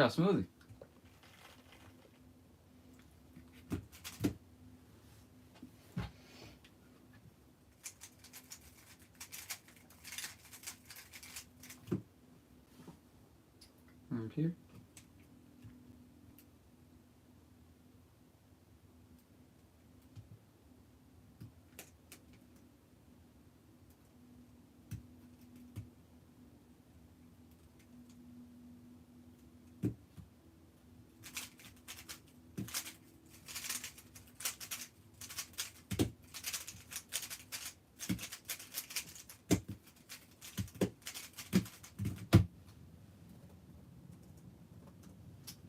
Yeah, smoothie. Right here.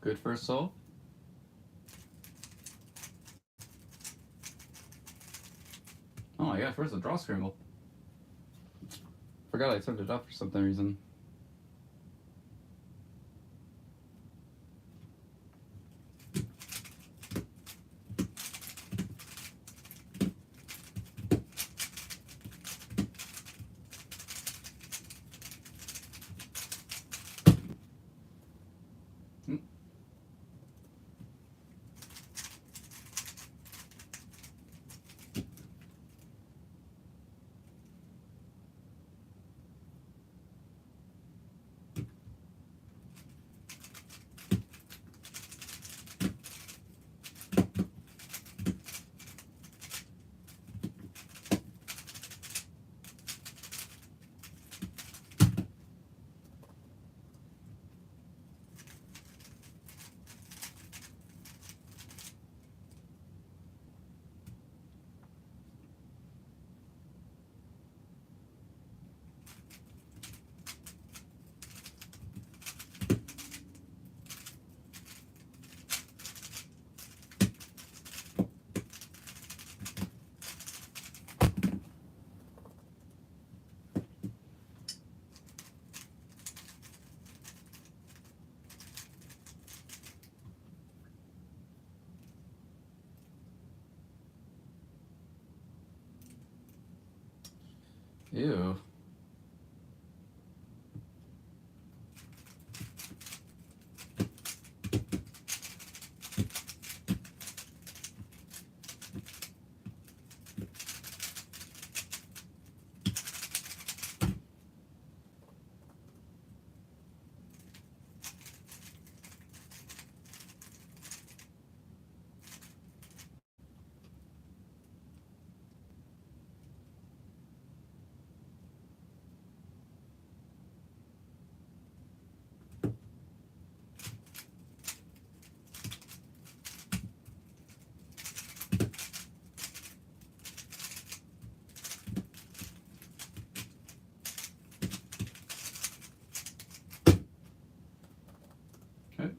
Good first soul. Oh my gosh, where's the draw scramble? Forgot I turned it off for some reason. Ew. Okay.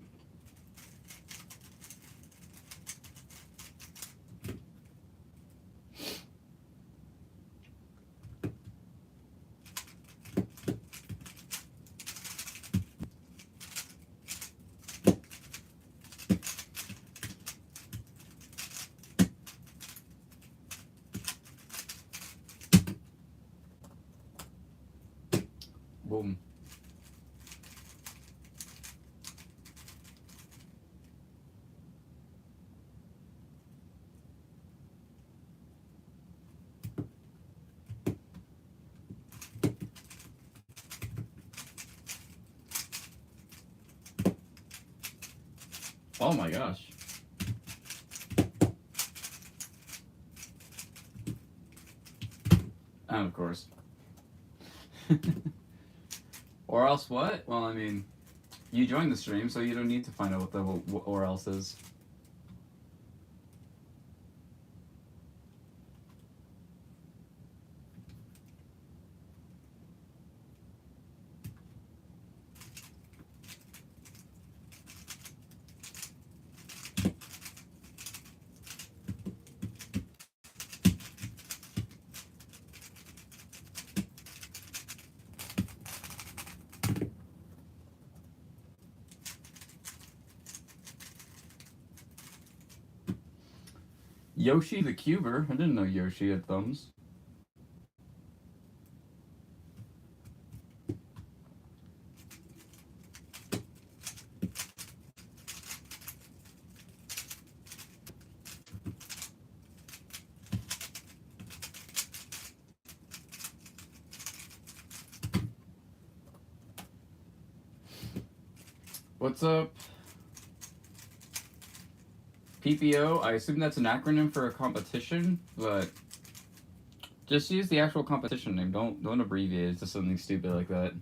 Boom. Oh my gosh. And of course. Or else what? Well, I mean, you joined the stream, so you don't need to find out what the or else is. Yoshi the Cuber. I didn't know Yoshi had thumbs. What's up? PPO, I assume that's an acronym for a competition, but just use the actual competition name. Don't abbreviate it to something stupid like that.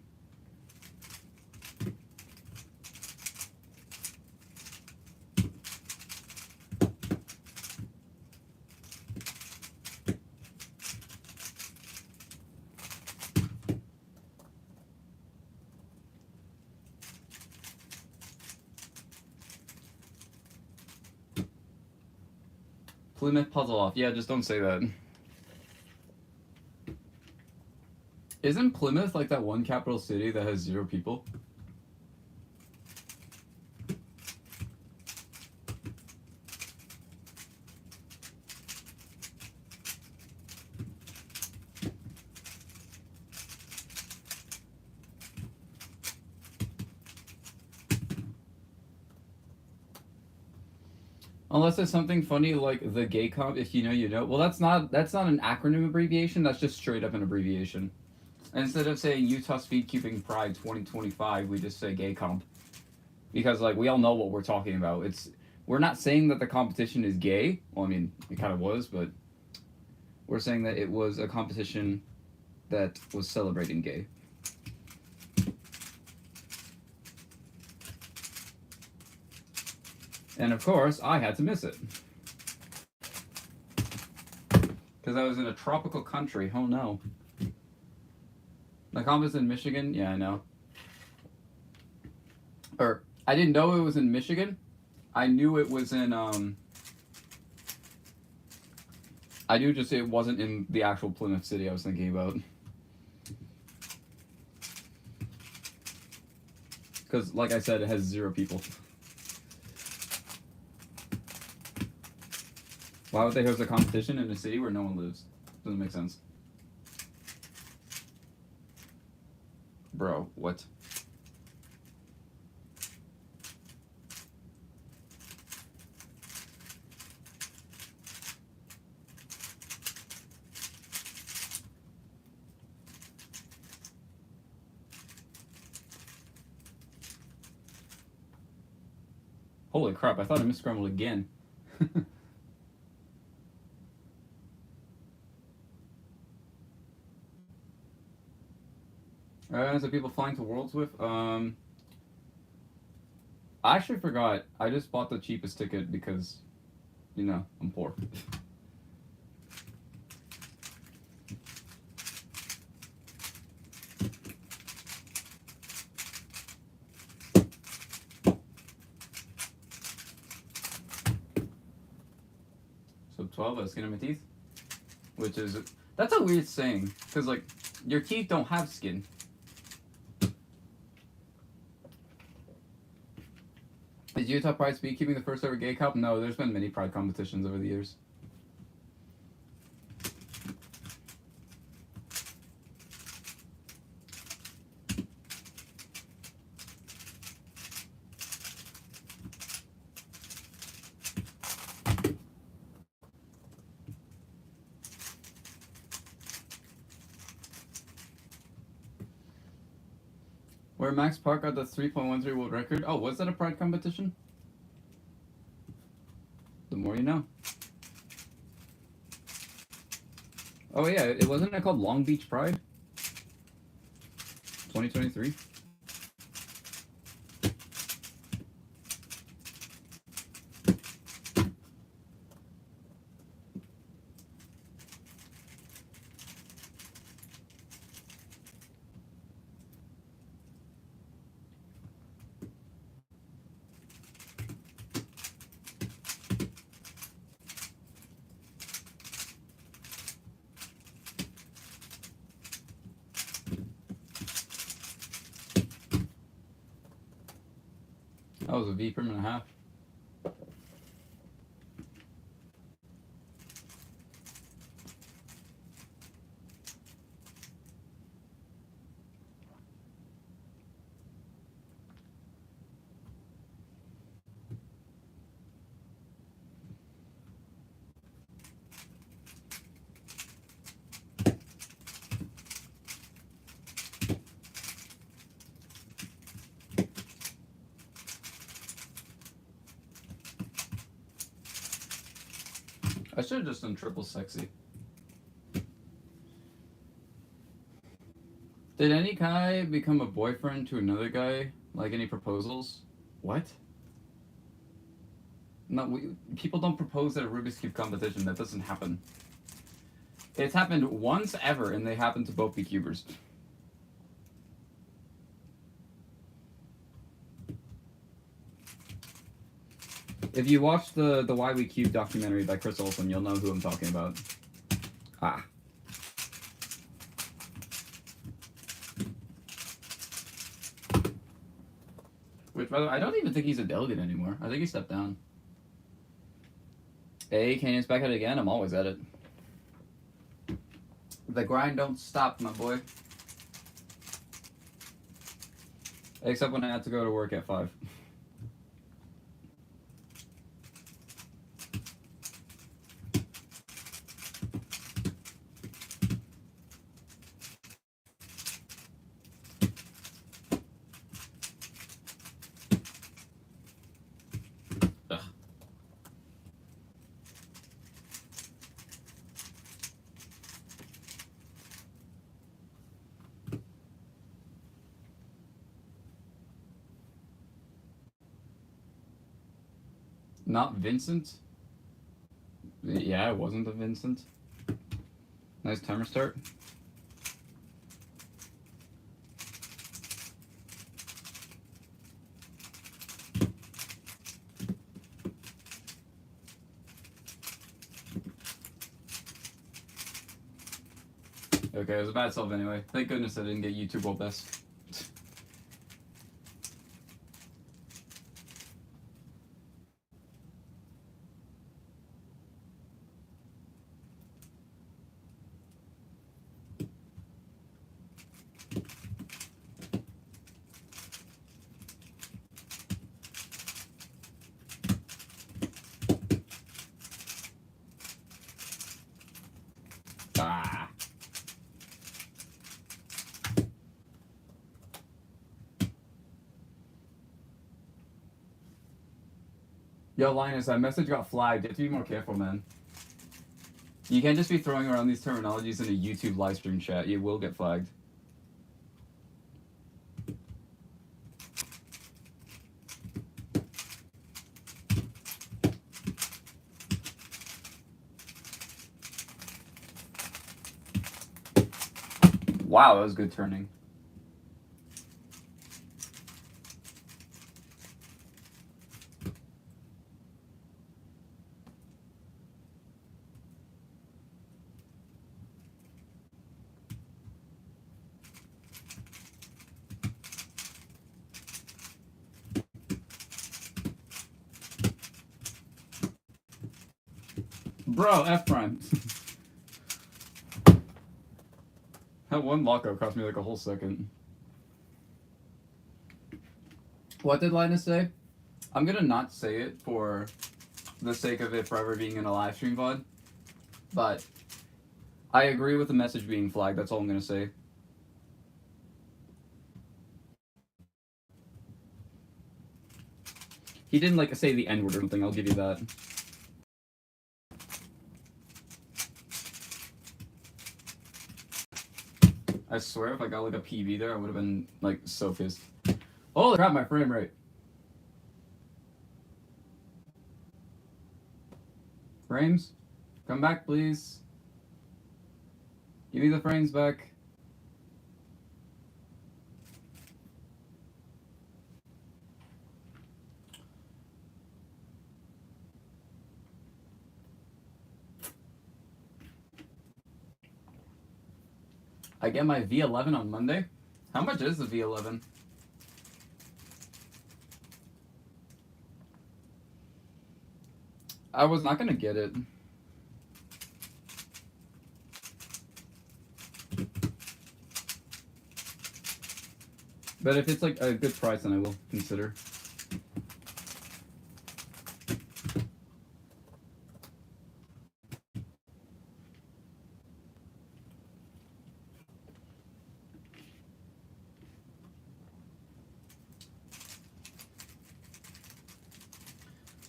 Plymouth puzzle off. Yeah, just don't say that. Isn't Plymouth like that one capital city that has 0 people? Unless it's something funny like the gay comp, if you know, you know. Well, that's not an acronym abbreviation. That's just straight up an abbreviation. Instead of saying Utah Speedcubing Pride 2025, we just say gay comp, because like we all know what we're talking about. We're not saying that the competition is gay. Well, I mean, it kind of was, but we're saying that it was a competition that was celebrating gay. And of course, I had to miss it. Because I was in a tropical country. Oh no. The comp is in Michigan? Yeah, I know. Or, I didn't know it was in Michigan. I knew it was in, I knew just it wasn't in the actual Plymouth city I was thinking about. Because, like I said, it has 0 people. Why would they host a competition in a city where no one lives? Doesn't make sense. Bro, what? Holy crap, I thought I misscrambled again. So people flying to Worlds with? I actually forgot. I just bought the cheapest ticket because, you know, I'm poor. So 12, I have skin on my teeth. Which is, that's a weird saying. Because, like, your teeth don't have skin. Is Utah Pride Speedcubing the first ever gay cup? No, there's been many Pride competitions over the years. Where Max Park got the 3.13 world record. Oh, was that a Pride competition? The more you know. Oh yeah, it wasn't it called Long Beach Pride? 2023? That was a V prim and a half. I should have just done triple sexy. Did any guy become a boyfriend to another guy? Like any proposals? What? No, people don't propose at a Rubik's Cube competition. That doesn't happen. It's happened once ever, and they happen to both be cubers. If you watch the Why We Cube documentary by Chris Olsen, you'll know who I'm talking about. Ah. Which, by the way, I don't even think he's a delegate anymore. I think he stepped down. Hey, Canyon's back at it again. I'm always at it. The grind don't stop, my boy. Except when I had to go to work at 5. Not Vincent? Yeah, it wasn't a Vincent. Nice timer start. Okay, it was a bad solve anyway. Thank goodness I didn't get YouTube World Best. Ah. Yo, Linus, that message got flagged. You have to be more careful, man. You can't just be throwing around these terminologies in a YouTube livestream chat. You will get flagged. Wow, that was good turning. Bro, F prime. That one lockout cost me like a whole second. What did Linus say? I'm gonna not say it for the sake of it forever being in a live stream VOD. But I agree with the message being flagged. That's all I'm gonna say. He didn't like say the N-word or something, I'll give you that. I swear if I got like a PB there, I would have been like so pissed. Holy crap, my frame rate. Frames? Come back, please. Give me the frames back. I get my V11 on Monday. How much is the V11? I was not gonna get it. But if it's like a good price, then I will consider.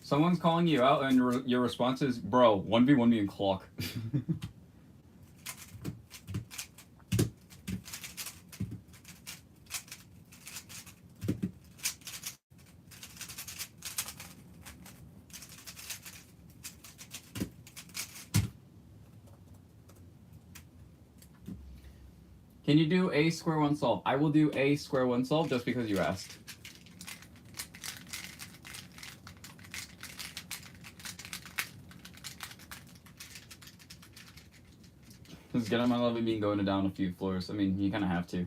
Someone's calling you out, and your response is, "Bro, 1v1 me and clock." Can you do a square one solve? I will do a square one solve just because you asked. Just get on my level being going down a few floors. I mean, you kind of have to.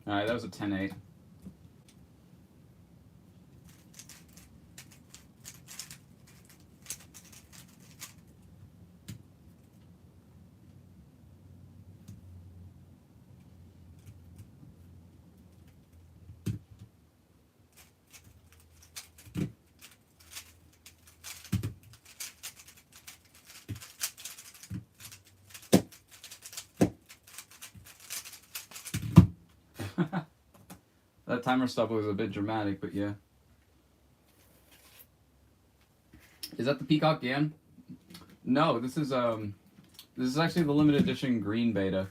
Alright, that was a 10-8. That timer stuff was a bit dramatic, but yeah. Is that the Peacock Gan? No, this is actually the limited edition green beta.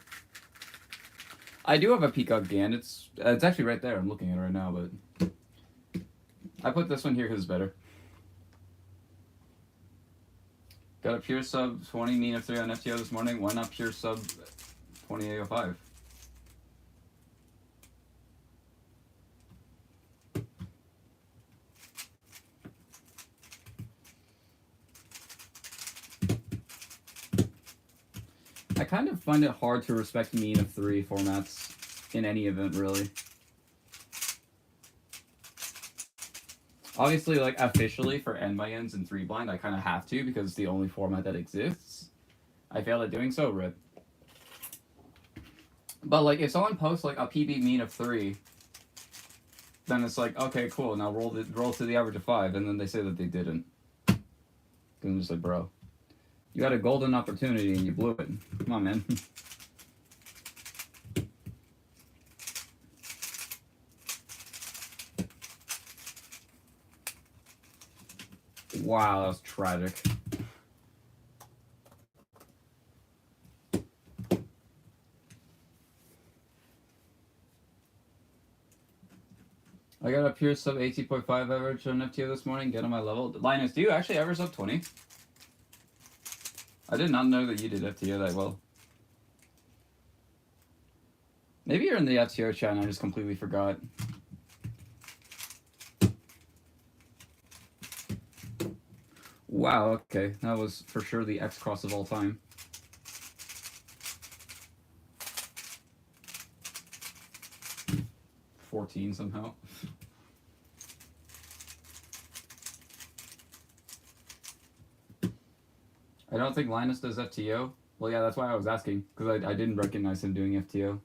I do have a Peacock Gan. It's actually right there. I'm looking at it right now, but I put this one here because it's better. Got a pure sub 20 mean of 3 on FTO this morning. Why not pure sub 2805? I kind of find it hard to respect mean of 3 formats in any event, really. Obviously, like, officially for N by N's and 3 blind, I kind of have to because it's the only format that exists. I failed at doing so, rip. But, like, if someone posts, like, a PB mean of 3, then it's like, okay, cool, now roll to the average of 5, and then they say that they didn't. And I'm just like, bro. You had a golden opportunity and you blew it. Come on, man. Wow, that was tragic. I got a pure sub 18.5 average on FTO this morning. Get on my level. Linus, do you actually ever sub 20? I did not know that you did FTO that well. Maybe you're in the FTO chat and I just completely forgot. Wow, okay. That was for sure the X cross of all time. $14 somehow. I don't think Linus does FTO. Well, yeah, that's why I was asking, because I didn't recognize him doing FTO.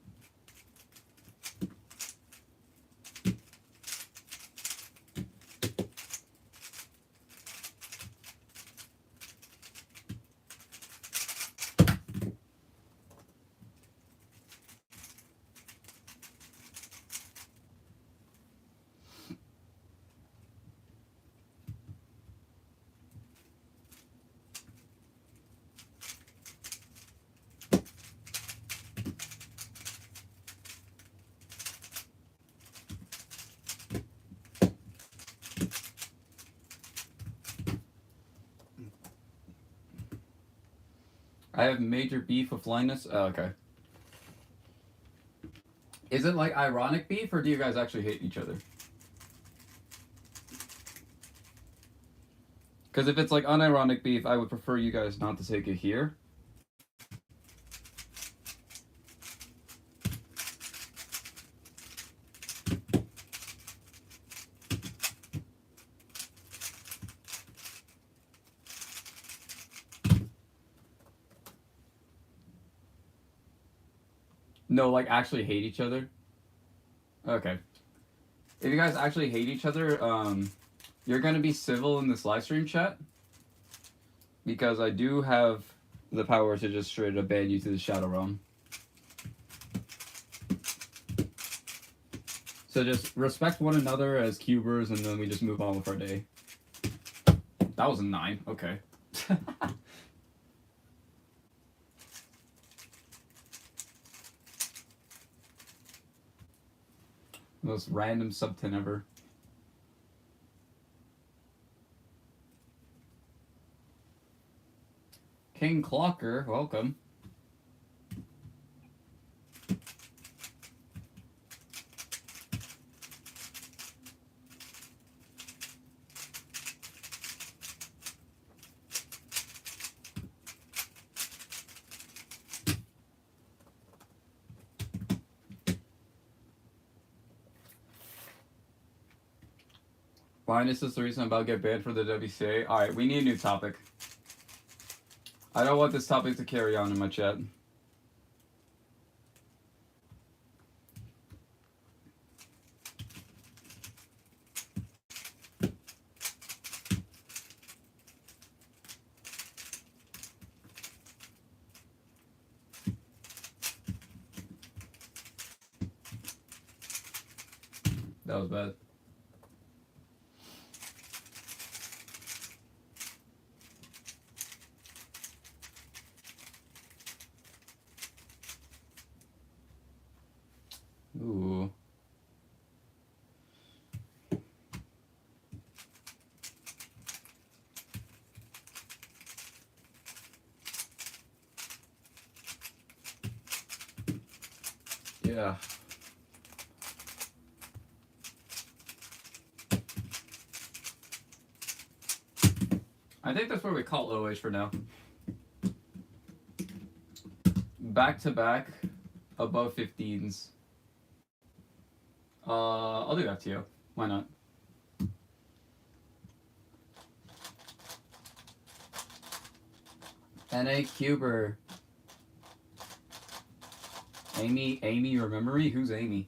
I have major beef with Linus. Oh, okay. Is it like ironic beef, or do you guys actually hate each other? Because if it's like unironic beef, I would prefer you guys not to take it here. No, like actually hate each other? Okay. If you guys actually hate each other, you're gonna be civil in this live stream chat because I do have the power to just straight up ban you to the Shadow Realm. So just respect one another as cubers, and then we just move on with our day. That was a 9. Okay. Most random sub 10 ever. King Clocker, welcome. Linus is the reason I'm about to get banned for the WCA. Alright, we need a new topic. I don't want this topic to carry on in my chat. That was bad. Ooh. Yeah. I think that's where we call OH for now. Back to back, above 15s. I'll do FTO. Why not? NA Cuber. Amy, you remember me? Who's Amy?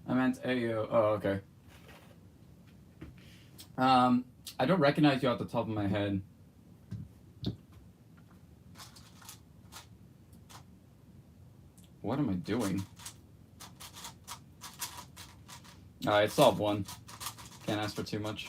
I meant Ayo. Oh, okay. I don't recognize you off the top of my head. What am I doing? Alright, solve 1. Can't ask for too much.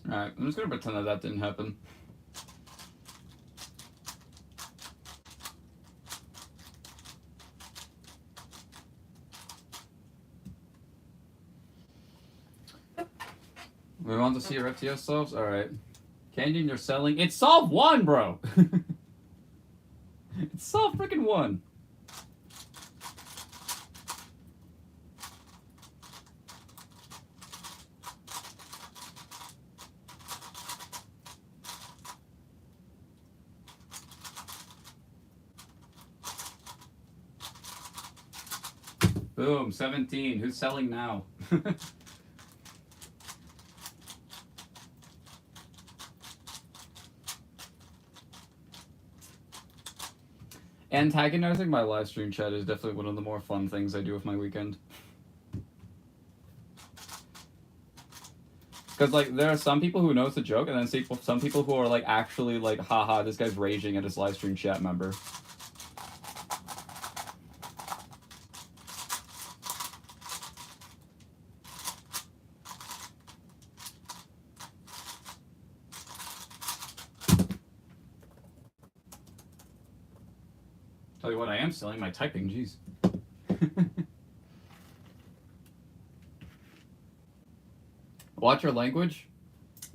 Alright, I'm just gonna pretend that that didn't happen. We want to see your FTO solves? Alright. Canyon, you're selling. It's solve 1, bro! It's solve freaking 1. Boom, 17. Who's selling now? Antagonizing my live stream chat is definitely one of the more fun things I do with my weekend. Because, like, there are some people who know it's a joke, and then some people who are, like, actually, like, haha, this guy's raging at his live stream chat member. Tell you what, I am selling my typing, jeez. Watch your language?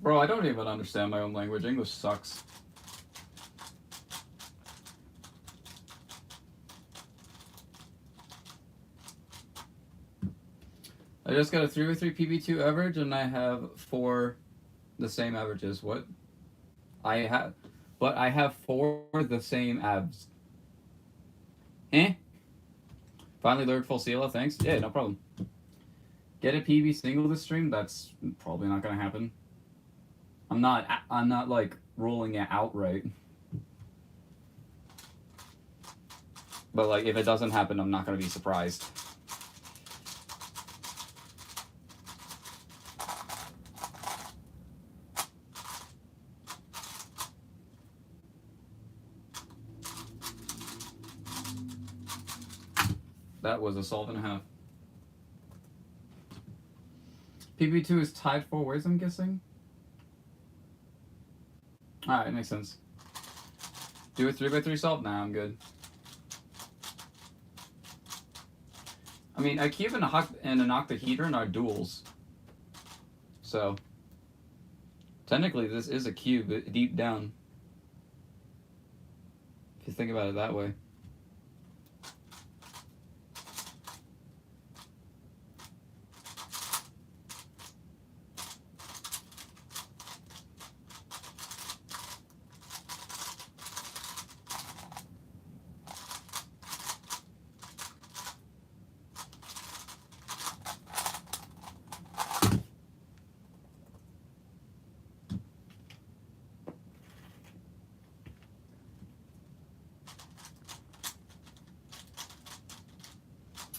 Bro, I don't even understand my own language. English sucks. I just got a 303 PB2 average, and I have 4 the same averages. What? I have... But I have 4 the same abs. Eh? Finally learned full CLO, thanks. Yeah, no problem. Get a PB single this stream? That's probably not gonna happen. I'm not like ruling it outright. But like if it doesn't happen, I'm not gonna be surprised. That was a solve and a half. PB2 is tied 4 ways, I'm guessing. Alright, makes sense. Do a 3x3 solve? Nah, I'm good. I mean, a cube and an octahedron are duals. So, technically this is a cube deep down. If you think about it that way.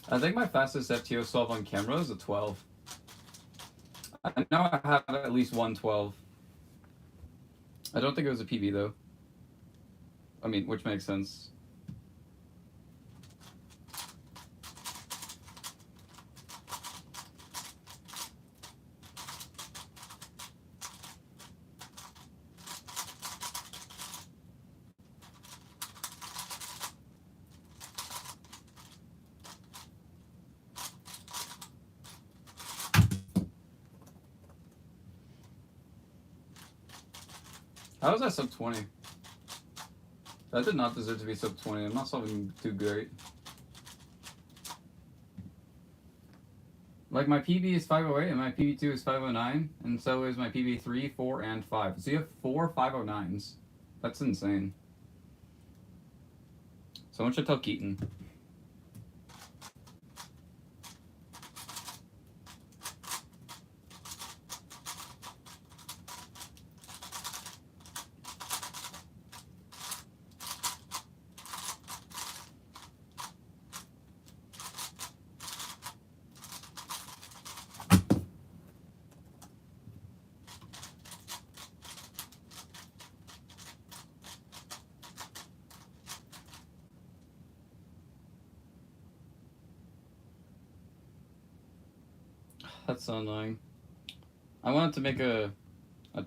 I think my fastest FTO solve on camera is a 12. I know I have at least one 12. I don't think it was a PB though. I mean, which makes sense. How was that sub 20? That did not deserve to be sub 20. I'm not solving too great. Like my PB is 508 and my PB2 is 509, and so is my PB 3, 4, and 5. So you have 4 509s. That's insane. Someone should tell Keaton. That's so annoying. I wanted to make a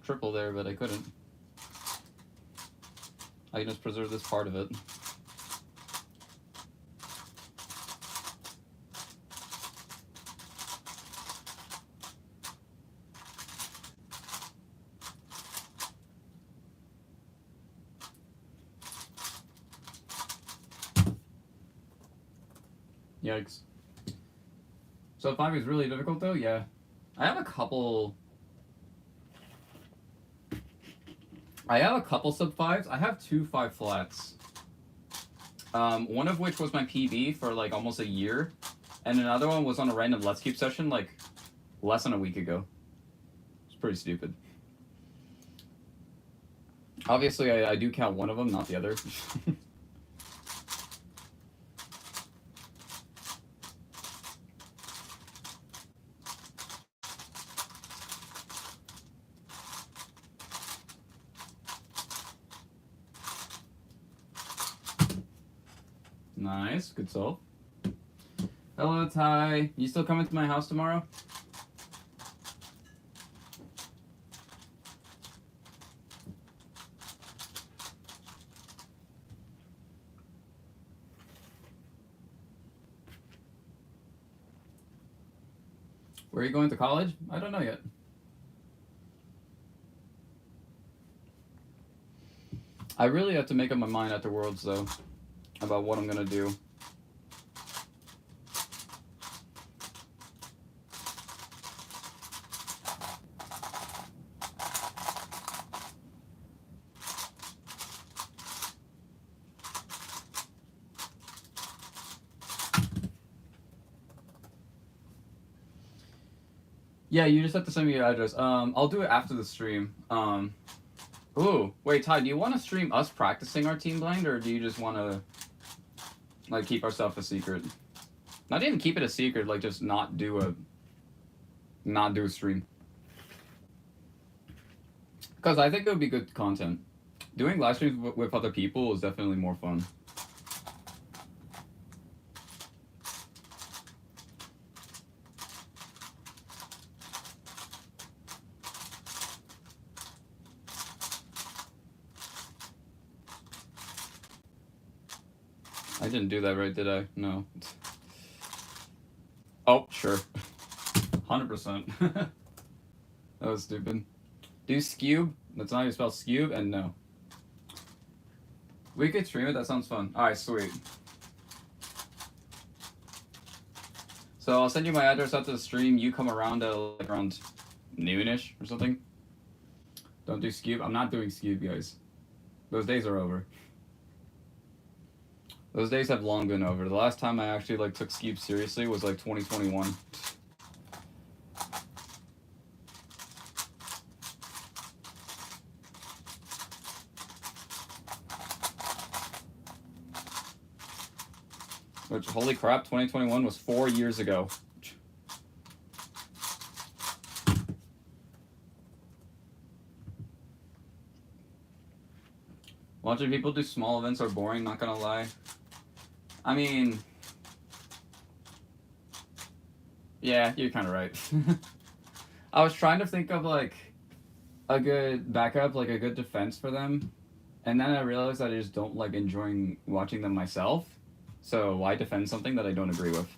triple there, but I couldn't. I can just preserve this part of it. Yikes. So 5 is really difficult though? Yeah. I have a couple sub 5s. I have 2 5 flats. One of which was my PB for like almost a year, and another one was on a random Let's Keep session like less than a week ago. It's pretty stupid. Obviously, I do count one of them, not the other. Nice, good solve. Hello, Ty. You still coming to my house tomorrow? Where are you going to college? I don't know yet. I really have to make up my mind after Worlds, though, about what I'm gonna do. Yeah, you just have to send me your address. I'll do it after the stream. Ooh, wait, Ty, do you want to stream us practicing our team blind, or do you just want to like keep ourselves a secret? Not even keep it a secret, like just not do a stream. Because I think it would be good content. Doing live streams with other people is definitely more fun. I didn't do that right, did I? No. Oh, sure. 100%. That was stupid. Do Skube. That's not how you spell Skube, and no. We could stream it. That sounds fun. Alright, sweet. So I'll send you my address after the stream. You come around at like around noonish or something. Don't do Skube. I'm not doing Skube, guys. Those days are over. Those days have long been over. The last time I actually like took Skube seriously was like 2021. Which, holy crap, 2021 was 4 years ago. Watching people do small events are boring, not gonna lie. I mean, yeah, you're kind of right. I was trying to think of like a good backup, like a good defense for them, and then I realized that I just don't like enjoying watching them myself. So why defend something that I don't agree with?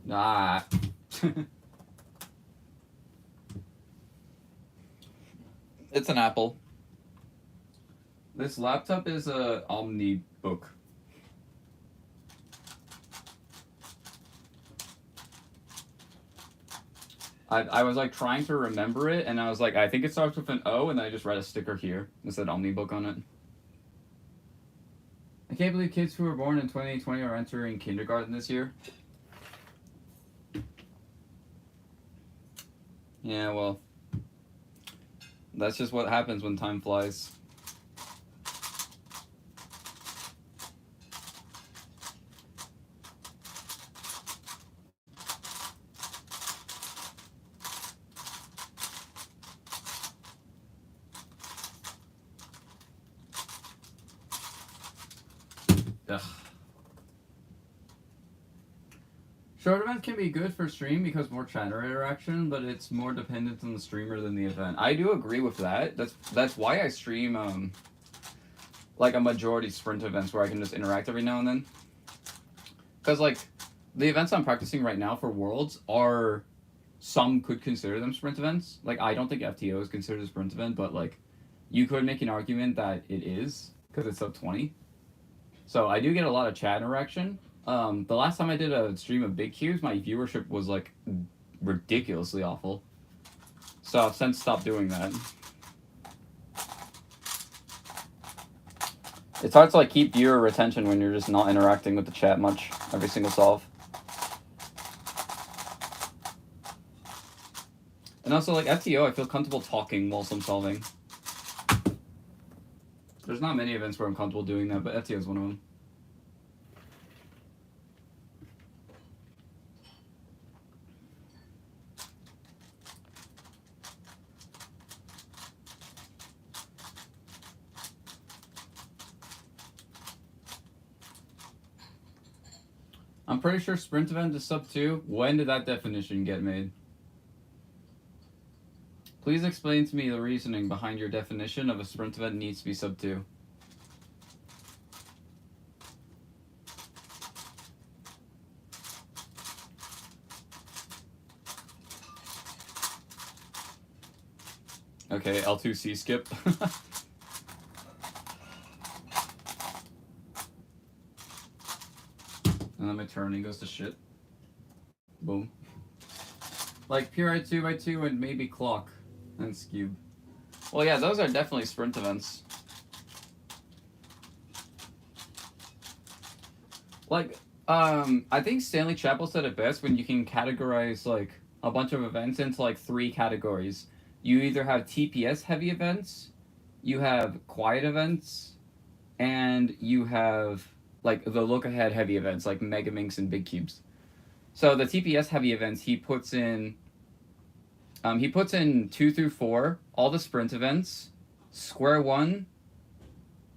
Ah. It's an Apple. This laptop is a Omnibook. I was like trying to remember it, and I was like, I think it starts with an O, and then I just read a sticker here that said Omnibook on it. I can't believe kids who were born in 2020 are entering kindergarten this year. Yeah, well, that's just what happens when time flies. Ugh. Short events can be good for stream because more chatter interaction, but it's more dependent on the streamer than the event. I do agree with that. That's why I stream like a majority sprint events where I can just interact every now and then. Because like the events I'm practicing right now for Worlds are, some could consider them sprint events. Like I don't think FTO is considered a sprint event, but like you could make an argument that it is because it's sub 20. So I do get a lot of chat interaction. The last time I did a stream of Big Cubes, my viewership was like ridiculously awful. So I've since stopped doing that. It's hard to like keep viewer retention when you're just not interacting with the chat much every single solve. And also like FTO, I feel comfortable talking whilst I'm solving. There's not many events where I'm comfortable doing that, but FTO is one of them. I'm pretty sure sprint event is sub 2. When did that definition get made? Please explain to me the reasoning behind your definition of a sprint event needs to be sub 2. Okay, L2C skip. And then my turning goes to shit. Boom. Like pure 2x2 and maybe clock and Scube. Well, yeah, those are definitely sprint events. Like, I think Stanley Chappell said it best when you can categorize like a bunch of events into like 3 categories. You either have TPS heavy events, you have quiet events, and you have like the look ahead heavy events like Mega Minx and Big Cubes. So the TPS heavy events he puts in 2 through 4, all the sprint events, Square One,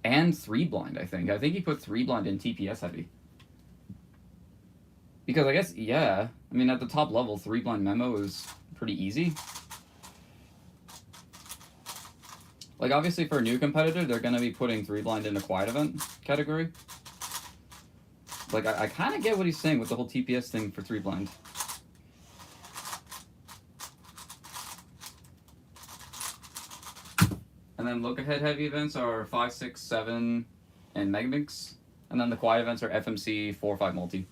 and 3 blind. I think he put 3 blind in TPS heavy. Because I guess, yeah, I mean, at the top level, 3 blind memo is pretty easy. Like, obviously, for a new competitor, they're going to be putting 3 blind in a quiet event category. Like, I kind of get what he's saying with the whole TPS thing for 3 blind. And then look-ahead heavy events are 5, 6, 7, and Mega Minx. And then the quiet events are FMC, 4, 5 multi.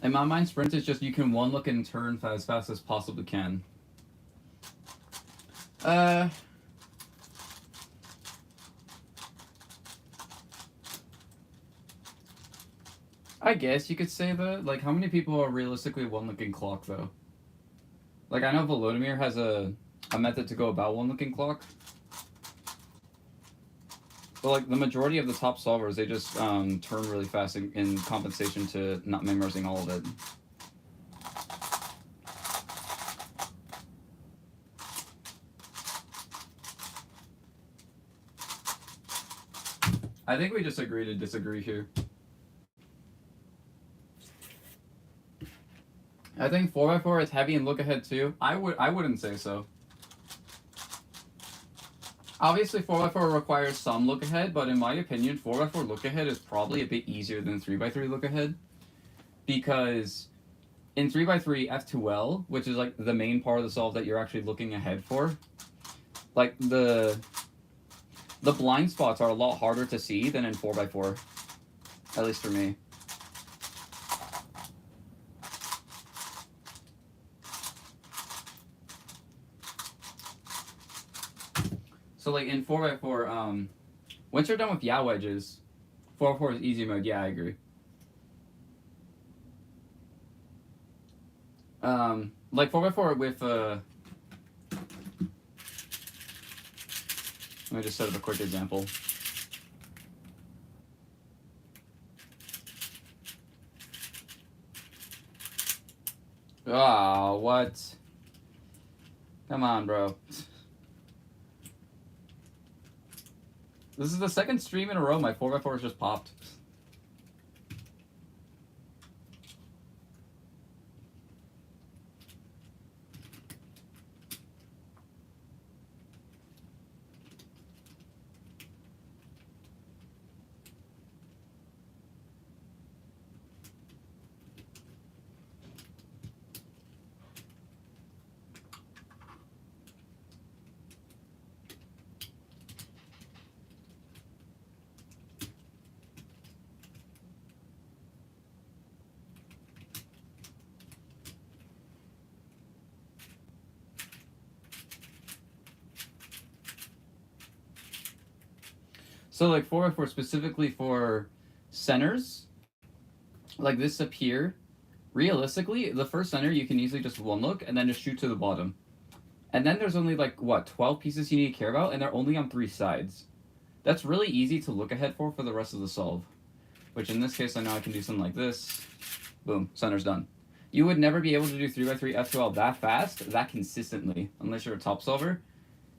In my mind, sprint is just you can one look and turn as fast as possibly can. I guess you could say that. Like, how many people are realistically one-looking clock, though? Like, I know Volodymyr has a method to go about one-looking clock. But, like, the majority of the top solvers, they just turn really fast in compensation to not memorizing all of it. I think we just agree to disagree here. I think 4x4 is heavy and look ahead too. I wouldn't say so. Obviously 4x4 requires some look ahead, but in my opinion 4x4 look ahead is probably a bit easier than 3x3 look ahead. Because in 3x3 F2L, which is like the main part of the solve that you're actually looking ahead for, like the blind spots are a lot harder to see than in 4x4. At least for me. So like in 4x4, once you're done with yaw wedges, 4x4 is easy mode. Yeah, I agree. Like 4x4 with let me just set up a quick example. Ah, what? Come on, bro. This is the second stream in a row my 4x4 has just popped. So like 4x4 specifically for centers, like this up here, realistically, the first center you can easily just one look and then just shoot to the bottom. And then there's only like, what, 12 pieces you need to care about, and they're only on 3 sides. That's really easy to look ahead for the rest of the solve. Which in this case, I know I can do something like this. Boom, center's done. You would never be able to do 3x3 F2L that fast, that consistently, unless you're a top solver.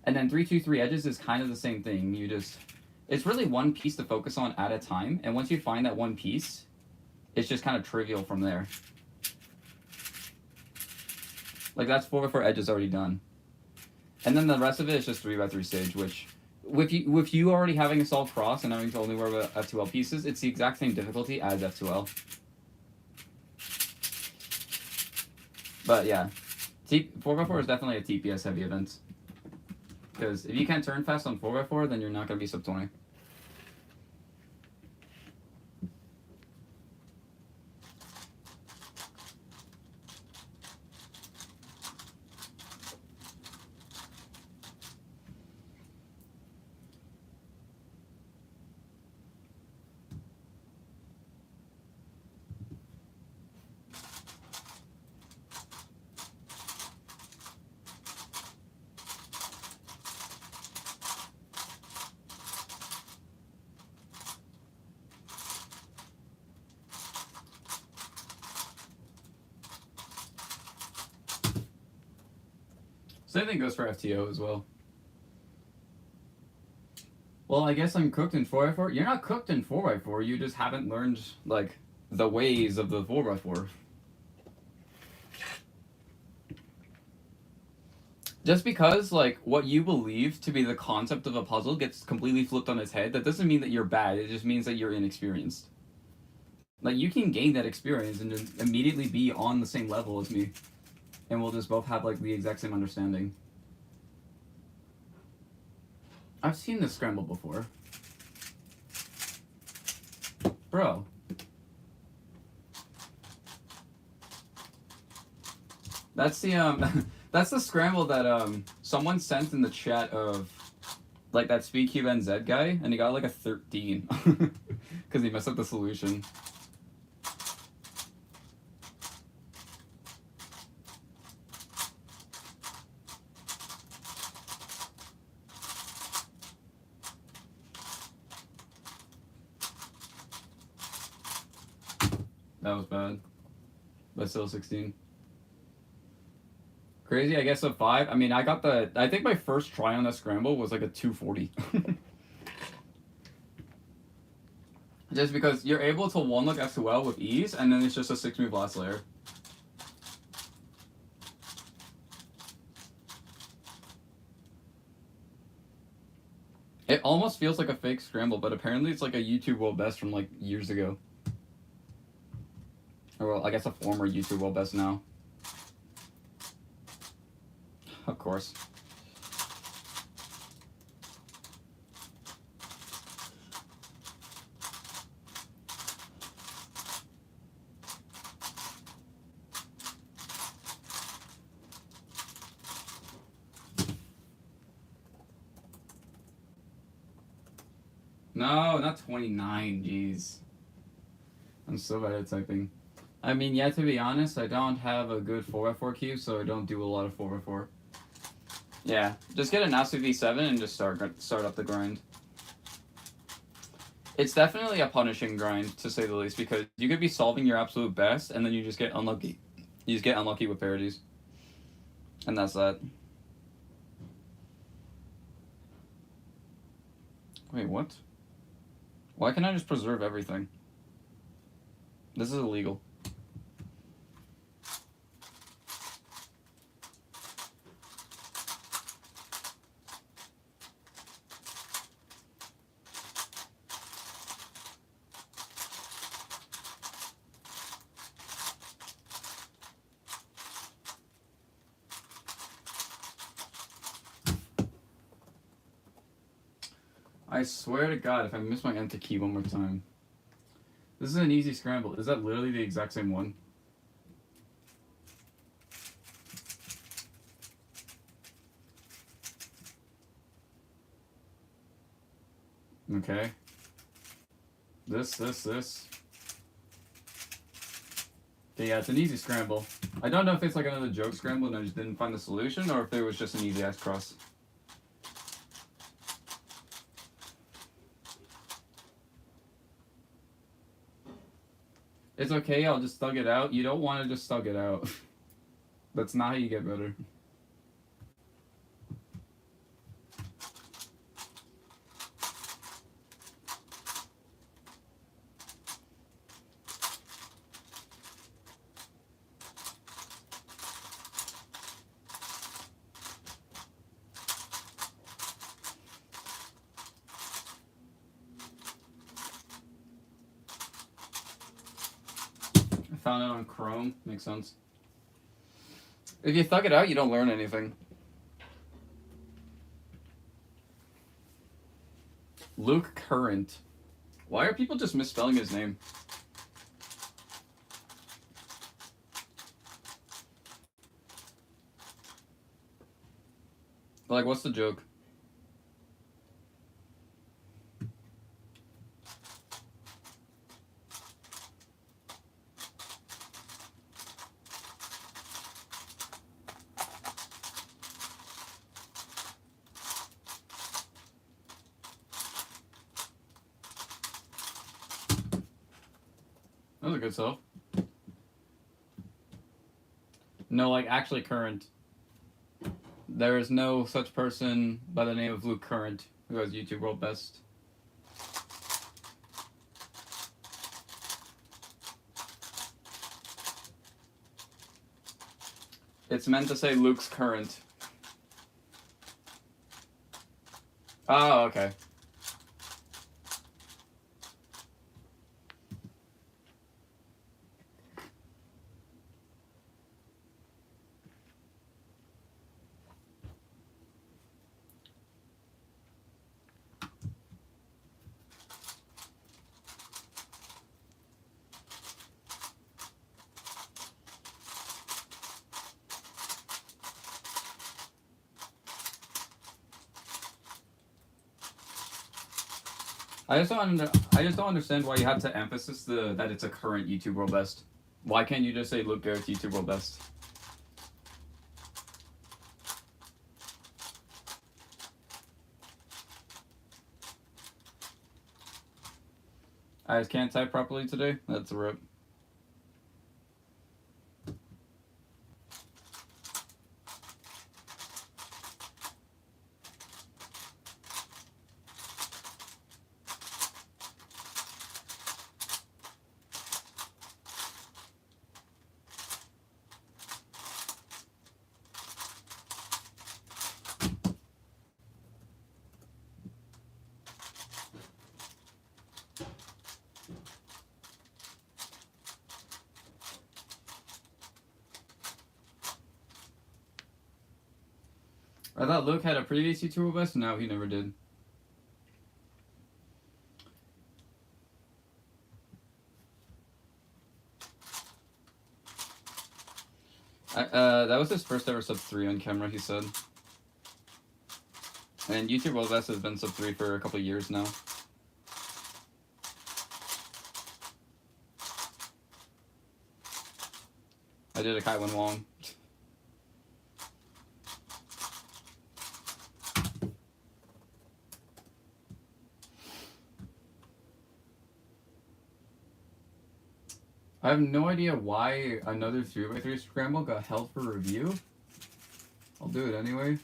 And then 3-2-3 edges is kind of the same thing. You just... It's really one piece to focus on at a time, and once you find that one piece, it's just kind of trivial from there. Like that's 4x4 edges already done. And then the rest of it is just 3x3 stage, which, with you already having a solved cross and having to only worry about F2L pieces, it's the exact same difficulty as F2L. But yeah, 4x4 is definitely a TPS heavy event. Because if you can't turn fast on 4x4, then you're not going to be sub 20. Same thing goes for FTO as well. Well, I guess I'm cooked in 4x4. You're not cooked in 4x4. You just haven't learned, like, the ways of the 4x4. Just because, like, what you believe to be the concept of a puzzle gets completely flipped on its head, that doesn't mean that you're bad. It just means that you're inexperienced. Like, you can gain that experience and just immediately be on the same level as me. And we'll just both have, like, the exact same understanding. I've seen this scramble before. Bro. That's the, that's the scramble that, someone sent in the chat of, like, that SpeedCube NZ guy, and he got, like, a 13. Because he messed up the solution. That was bad. But still 16. Crazy, I guess a 5. I mean, I think my first try on that scramble was like a 240. Just because you're able to one-look F2L with ease, and then it's just a 6-move last layer. It almost feels like a fake scramble, but apparently it's like a YouTube world best from like years ago. Or well, I guess a former YouTube world best now. Of course. No, not 29, jeez. I'm so bad at typing. I mean, yeah, to be honest, I don't have a good 4x4 cube, so I don't do a lot of 4x4. Yeah, just get a Nasu V7 and just start up the grind. It's definitely a punishing grind, to say the least, because you could be solving your absolute best, and then you just get unlucky. You just get unlucky with parodies. And that's that. Wait, what? Why can't I just preserve everything? This is illegal. I swear to God, if I miss my enter key one more time. This is an easy scramble. Is that literally the exact same one? Okay. This. Okay, yeah, it's an easy scramble. I don't know if it's like another joke scramble and I just didn't find the solution, or if it was just an easy ass cross. It's okay, I'll just thug it out. You don't want to just thug it out. That's not how you get better. Found it on Chrome. Makes sense. If you thug it out, you don't learn anything. Luke Current. Why are people just misspelling his name? Like, what's the joke? That was a good solve. No, like, actually current. There is no such person by the name of Luke Current who has YouTube World Best. It's meant to say Luke's Current. Oh, okay. I just don't understand why you have to emphasize that it's a current YouTube World Best. Why can't you just say Luke Garrett's YouTube World Best? I just can't type properly today. That's a rip. I thought Luke had a previous YouTube World Best. No, he never did. That was his first ever sub 3 on camera, he said. And YouTube World Best has been sub 3 for a couple years now. I did a Kaiwan Wong. I have no idea why another 3x3 scramble got held for review. I'll do it anyway.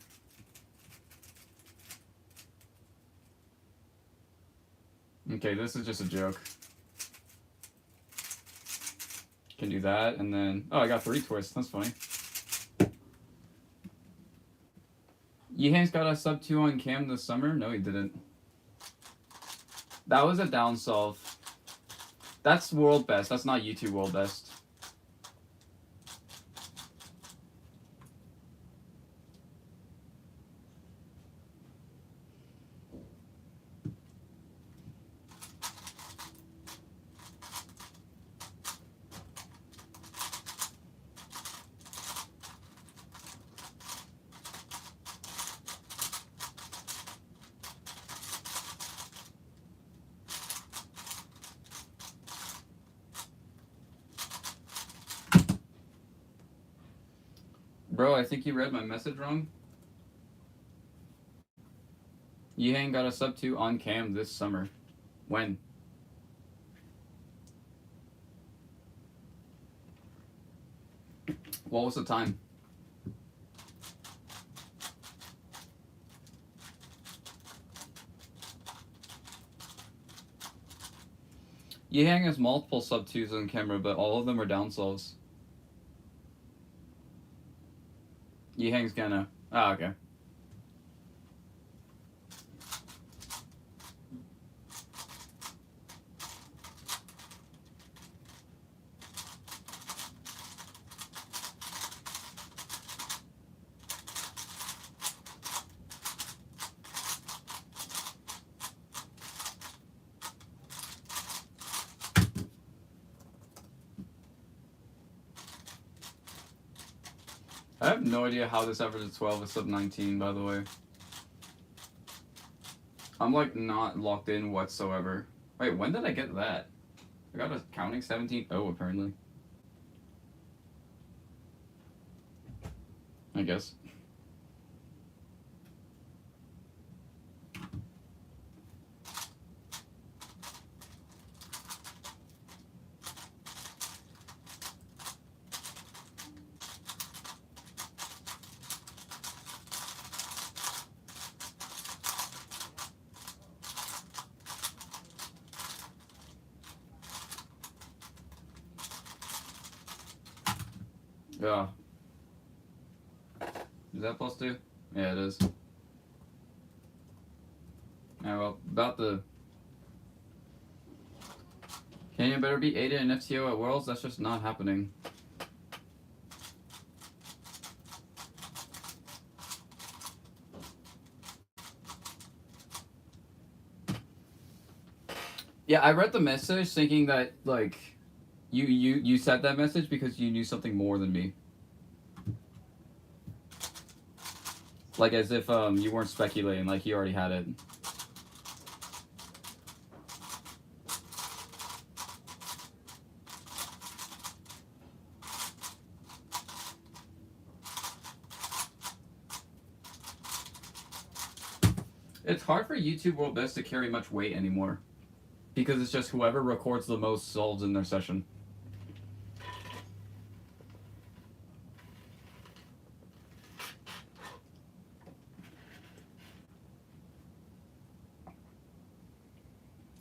Okay, this is just a joke. Can do that, and then... Oh, I got 3 twists. That's funny. Yehang's got a sub 2 on cam this summer? No, he didn't. That was a down solve. That's World Best. That's not YouTube World Best. Bro, I think you read my message wrong. Yehang got a sub 2 on cam this summer. When? What was the time? Yehang has multiple sub 2s on camera, but all of them are down solves. Yehang's gonna... Ah, okay. I have no idea how this average of 12 is sub 19, by the way. I'm like not locked in whatsoever. Wait, when did I get that? I got a counting 17. Oh, apparently. I guess. Yeah. Is that +2? Yeah, it is. Yeah, well, about the... Canyon better beat Ada and FTO at Worlds? That's just not happening. Yeah, I read the message thinking that, like, you said that message because you knew something more than me. Like, as if, you weren't speculating, like, you already had it. It's hard for YouTube World Best to carry much weight anymore. Because it's just whoever records the most solves in their session.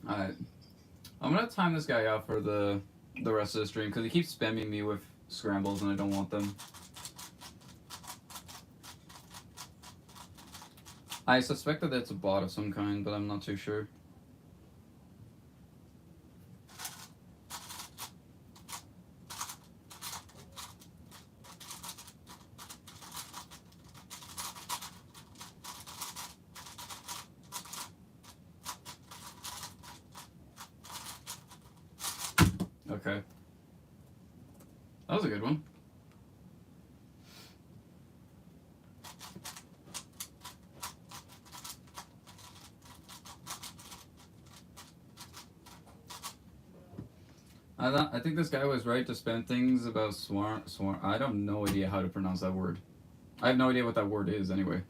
Alright. I'm gonna time this guy out for the rest of the stream, because he keeps spamming me with scrambles and I don't want them. I suspect that it's a bot of some kind, but I'm not too sure. Okay. That was a good one. I think this guy was right to spam things about swarm. I have no idea how to pronounce that word. I have no idea what that word is anyway.